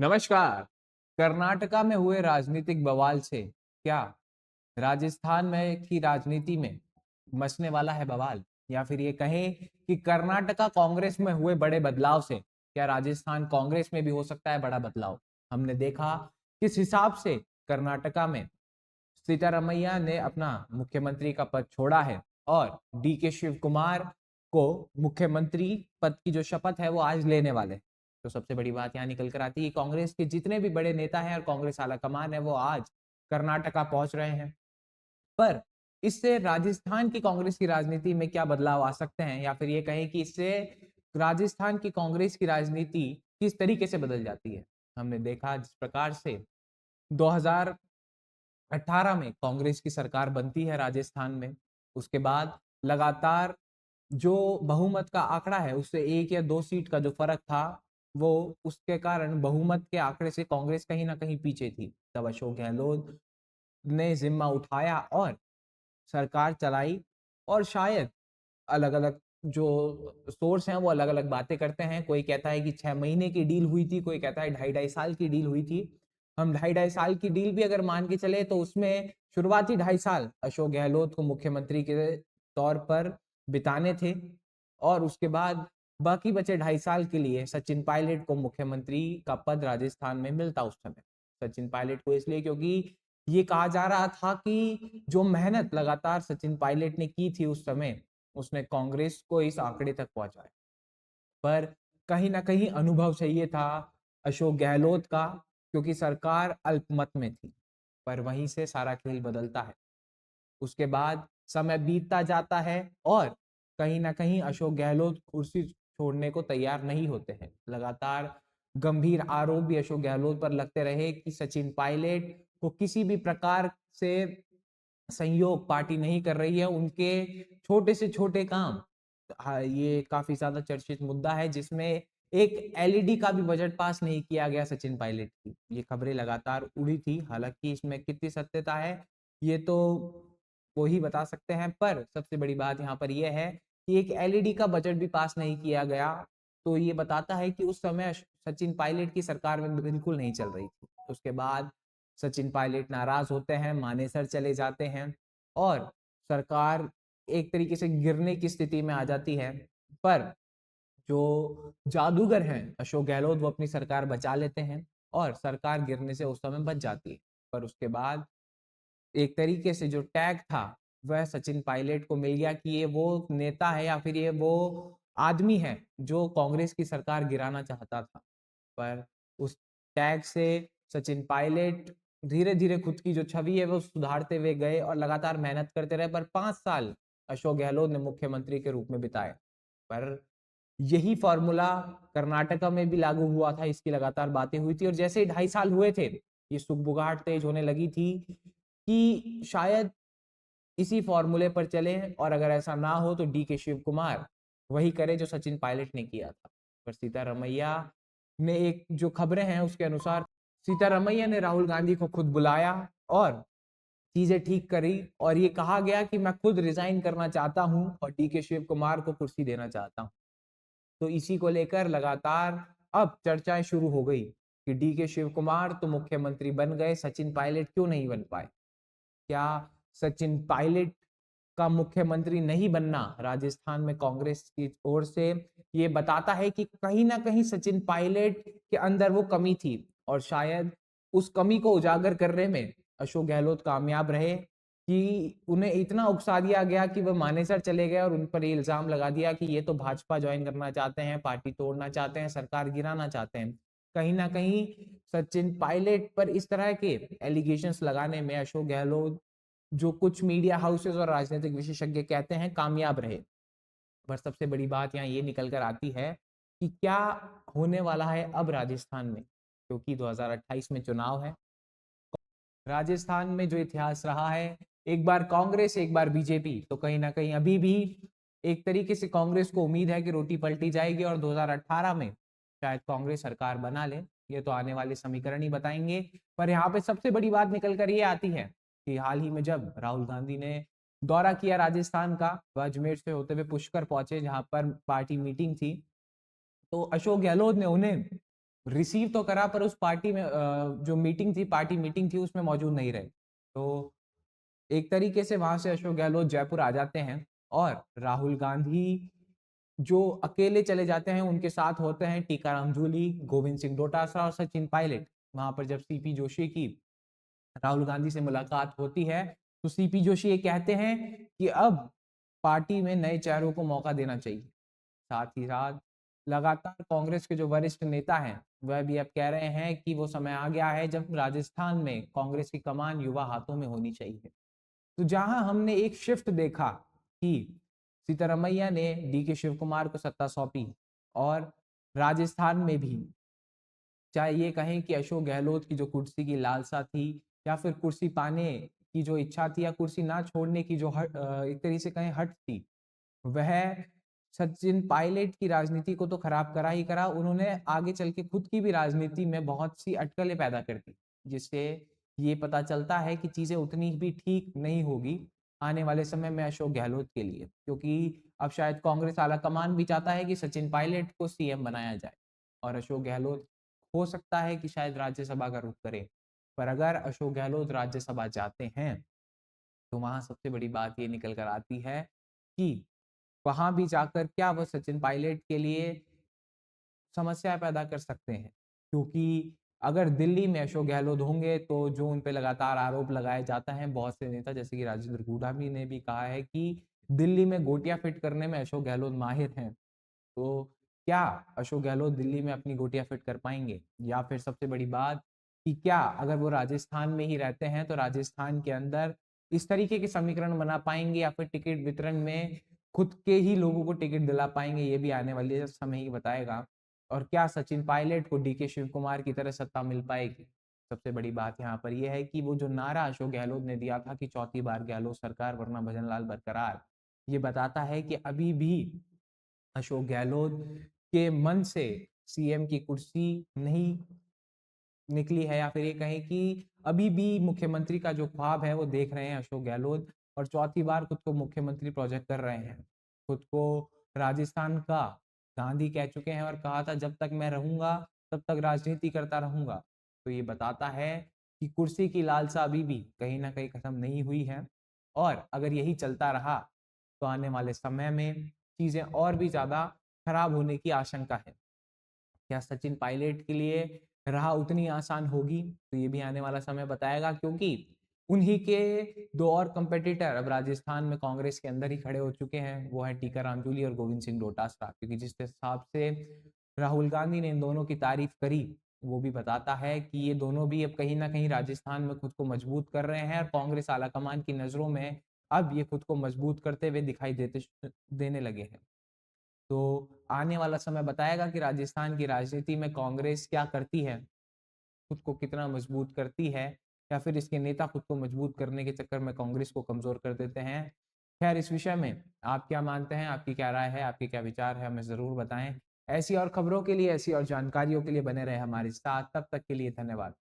नमस्कार। कर्नाटका में हुए राजनीतिक बवाल से क्या राजस्थान में की राजनीति में मचने वाला है बवाल, या फिर ये कहें कि कर्नाटका कांग्रेस में हुए बड़े बदलाव से क्या राजस्थान कांग्रेस में भी हो सकता है बड़ा बदलाव। हमने देखा किस हिसाब से कर्नाटका में सीतारमैया ने अपना मुख्यमंत्री का पद छोड़ा है और डी के शिव कुमार को मुख्यमंत्री पद की जो शपथ है वो आज लेने वाले हैं। तो सबसे बड़ी बात यहाँ निकल कर आती है, कांग्रेस के जितने भी बड़े नेता हैं और कांग्रेस आला कमान है वो आज कर्नाटका पहुंच रहे हैं। पर इससे राजस्थान की कांग्रेस की राजनीति में क्या बदलाव आ सकते हैं, या फिर ये कहें कि इससे राजस्थान की कांग्रेस की राजनीति किस तरीके से बदल जाती है। हमने देखा जिस प्रकार से 2018 में कांग्रेस की सरकार बनती है राजस्थान में, उसके बाद लगातार जो बहुमत का आंकड़ा है उससे एक या दो सीट का जो फर्क था, वो उसके कारण बहुमत के आंकड़े से कांग्रेस कहीं ना कहीं पीछे थी। तब अशोक गहलोत ने जिम्मा उठाया और सरकार चलाई। और शायद अलग अलग जो सोर्स हैं वो अलग अलग बातें करते हैं। कोई कहता है कि 6 महीने की डील हुई थी, कोई कहता है ढाई ढाई साल की डील हुई थी। हम ढाई ढाई साल की डील भी अगर मान के चले तो उसमें शुरुआती 2.5 साल अशोक गहलोत को मुख्यमंत्री के तौर पर बिताने थे, और उसके बाद बाकी बचे 2.5 साल के लिए सचिन पायलट को मुख्यमंत्री का पद राजस्थान में मिलता उस समय। सचिन पायलट को इसलिए क्योंकि ये कहा जा रहा था कि जो मेहनत लगातार सचिन पायलट ने की थी उस समय, उसने कांग्रेस को इस आंकड़े तक पहुंचाया। पर कहीं ना कहीं अनुभव चाहिए था अशोक गहलोत का, क्योंकि सरकार अल्पमत में थी। पर वहीं से सारा खेल बदलता है। उसके बाद समय बीतता जाता है और कहीं ना कहीं अशोक गहलोत कुर्सी छोड़ने को तैयार नहीं होते हैं। लगातार गंभीर आरोप भी अशोक गहलोत पर लगते रहे कि सचिन पायलट को किसी भी प्रकार से सहयोग पार्टी नहीं कर रही है, उनके छोटे से छोटे काम। हाँ, ये काफी ज्यादा चर्चित मुद्दा है जिसमें एक एलईडी का भी बजट पास नहीं किया गया सचिन पायलट की। ये खबरें लगातार उड़ी थी, हालांकि इसमें कितनी सत्यता है ये तो वो ही बता सकते हैं। पर सबसे बड़ी बात यहाँ पर यह है कि एक एलईडी का बजट भी पास नहीं किया गया, तो ये बताता है कि उस समय सचिन पायलट की सरकार में बिल्कुल नहीं चल रही थी। उसके बाद सचिन पायलट नाराज होते हैं, मानेसर चले जाते हैं और सरकार एक तरीके से गिरने की स्थिति में आ जाती है। पर जो जादूगर हैं अशोक गहलोत, वो अपनी सरकार बचा लेते हैं और सरकार गिरने से उस समय बच जाती है। पर उसके बाद एक तरीके से जो टैग था वह सचिन पायलट को मिल गया कि ये वो नेता है या फिर ये वो आदमी है जो कांग्रेस की सरकार गिराना चाहता था। पर उस टैग से सचिन पायलट धीरे धीरे खुद की जो छवि है वो सुधारते हुए गए और लगातार मेहनत करते रहे। पर 5 साल अशोक गहलोत ने मुख्यमंत्री के रूप में बिताए। पर यही फॉर्मूला कर्नाटका में भी लागू हुआ था, इसकी लगातार बातें हुई थी। और जैसे ही 2.5 साल हुए थे, ये सुगबुगाहट तेज होने लगी थी कि शायद इसी फॉर्मूले पर चले, और अगर ऐसा ना हो तो डी के शिव कुमार वही करे जो सचिन पायलट ने किया था। पर सीतारमैया ने, एक जो खबरें हैं उसके अनुसार, सीतारमैया ने राहुल गांधी को खुद बुलाया और चीजें ठीक करी, और ये कहा गया कि मैं खुद रिजाइन करना चाहता हूं और डी के शिव कुमार को कुर्सी देना चाहता हूं। तो इसी को लेकर लगातार अब चर्चाएं शुरू हो गई कि डी के शिव कुमार तो मुख्यमंत्री बन गए, सचिन पायलट क्यों नहीं बन पाए। क्या सचिन पायलट का मुख्यमंत्री नहीं बनना राजस्थान में कांग्रेस की ओर से ये बताता है कि कहीं ना कहीं सचिन पायलट के अंदर वो कमी थी, और शायद उस कमी को उजागर करने में अशोक गहलोत कामयाब रहे कि उन्हें इतना उकसा दिया गया कि वह मानेसर चले गए और उन पर ये इल्जाम लगा दिया कि ये तो भाजपा ज्वाइन करना चाहते हैं, पार्टी तोड़ना चाहते हैं, सरकार गिराना चाहते हैं। कहीं ना कहीं सचिन पायलट पर इस तरह के एलिगेशंस लगाने में अशोक गहलोत, जो कुछ मीडिया हाउसेस और राजनीतिक विशेषज्ञ कहते हैं, कामयाब रहे। पर सबसे बड़ी बात यहाँ ये निकल कर आती है कि क्या होने वाला है अब राजस्थान में, क्योंकि 2028 में चुनाव है। राजस्थान में जो इतिहास रहा है, एक बार कांग्रेस एक बार बीजेपी, तो कहीं ना कहीं अभी भी एक तरीके से कांग्रेस को उम्मीद है कि रोटी पलटी जाएगी और 2018 में शायद कांग्रेस सरकार बना ले। ये तो आने वाले समीकरण ही बताएंगे। पर यहाँ पे सबसे बड़ी बात निकल कर ये आती है कि हाल ही में जब राहुल गांधी ने दौरा किया राजस्थान का, वह अजमेर से होते हुए पुष्कर पहुंचे जहां पर पार्टी मीटिंग थी, तो अशोक गहलोत ने उन्हें रिसीव तो करा पर उस पार्टी में जो मीटिंग थी, पार्टी मीटिंग थी, उसमें मौजूद नहीं रहे। तो एक तरीके से वहां से अशोक गहलोत जयपुर आ जाते हैं और राहुल गांधी जो अकेले चले जाते हैं, उनके साथ होते हैं टीकाराम जूली, गोविंद सिंह डोटासरा और सचिन पायलट। वहां पर जब सीपी जोशी की राहुल गांधी से मुलाकात होती है तो सीपी जोशी ये कहते हैं कि अब पार्टी में नए चेहरों को मौका देना चाहिए। साथ ही साथ लगातार कांग्रेस के जो वरिष्ठ नेता हैं वह भी अब कह रहे हैं कि वो समय आ गया है जब राजस्थान में कांग्रेस की कमान युवा हाथों में होनी चाहिए। तो जहां हमने एक शिफ्ट देखा कि सिद्धरमैया ने डी के शिव कुमार को सत्ता सौंपी और राजस्थान में भी चाहे ये कहें कि अशोक गहलोत की जो कुर्सी की लालसा थी या फिर कुर्सी पाने की जो इच्छा थी या कुर्सी ना छोड़ने की जो एक तरीके से कहें हट थी, वह सचिन पायलट की राजनीति को तो खराब करा ही करा, उन्होंने आगे चल के खुद की भी राजनीति में बहुत सी अटकलें पैदा कर दी, जिससे ये पता चलता है कि चीजें उतनी भी ठीक नहीं होगी आने वाले समय में अशोक गहलोत के लिए, क्योंकि अब शायद कांग्रेस आला कमान भी चाहता है कि सचिन पायलट को सीएम बनाया जाए और अशोक गहलोत हो सकता है कि शायद राज्यसभा का रुख करे। पर अगर अशोक गहलोत राज्यसभा जाते हैं तो वहां सबसे बड़ी बात ये निकल कर आती है कि वहां भी जाकर क्या वो सचिन पायलट के लिए समस्या पैदा कर सकते हैं, क्योंकि अगर दिल्ली में अशोक गहलोत होंगे तो जो उन पे लगातार आरोप लगाए जाता है, बहुत से नेता जैसे कि राजेंद्र गुड़ामी ने भी कहा है कि दिल्ली में गोटियां फिट करने में अशोक गहलोत माहिर हैं। तो क्या अशोक गहलोत दिल्ली में अपनी गोटियां फिट कर पाएंगे, या फिर सबसे बड़ी बात कि क्या अगर वो राजस्थान में ही रहते हैं तो राजस्थान के अंदर इस तरीके के समीकरण बना पाएंगे या फिर टिकट वितरण में खुद के ही लोगों को टिकट दिला पाएंगे, ये भी आने वाले समय ही बताएगा। और क्या सचिन पायलट को डी के शिव कुमार की तरह सत्ता मिल पाएगी। सबसे बड़ी बात यहाँ पर यह है कि वो जो नारा अशोक गहलोत ने दिया था कि चौथी बार गहलोत सरकार वरना भजनलाल बरकरार, ये बताता है कि अभी भी अशोक गहलोत के मन से सीएम की कुर्सी नहीं निकली है, या फिर ये कहें कि अभी भी मुख्यमंत्री का जो ख्वाब है वो देख रहे हैं अशोक गहलोत और चौथी बार खुद को मुख्यमंत्री प्रोजेक्ट कर रहे हैं। खुद को राजस्थान का गांधी कह चुके हैं और कहा था जब तक मैं रहूंगा तब तक राजनीति करता रहूंगा। तो ये बताता है कि कुर्सी की लालसा अभी भी कहीं ना कहीं खत्म नहीं हुई है और अगर यही चलता रहा तो आने वाले समय में चीजें और भी ज्यादा खराब होने की आशंका है। क्या सचिन पायलट के लिए राह उतनी आसान होगी, तो ये भी आने वाला समय बताएगा, क्योंकि उन्हीं के दो और कंपेटिटर अब राजस्थान में कांग्रेस के अंदर ही खड़े हो चुके हैं, वो है टीकाराम जूली और गोविंद सिंह डोटासरा। क्योंकि जिस हिसाब से राहुल गांधी ने इन दोनों की तारीफ करी वो भी बताता है कि ये दोनों भी अब कहीं ना कहीं राजस्थान में खुद को मजबूत कर रहे हैं और कांग्रेस आलाकमान की नजरों में अब ये खुद को मजबूत करते हुए दिखाई देने लगे हैं। तो आने वाला समय बताएगा कि राजस्थान की राजनीति में कांग्रेस क्या करती है, खुद को कितना मजबूत करती है, या फिर इसके नेता खुद को मजबूत करने के चक्कर में कांग्रेस को कमजोर कर देते हैं। खैर, इस विषय में आप क्या मानते हैं, आपकी क्या राय है, आपके क्या विचार है, हमें जरूर बताएं। ऐसी और खबरों के लिए, ऐसी और जानकारियों के लिए बने रहे हमारे साथ। तब तक के लिए धन्यवाद।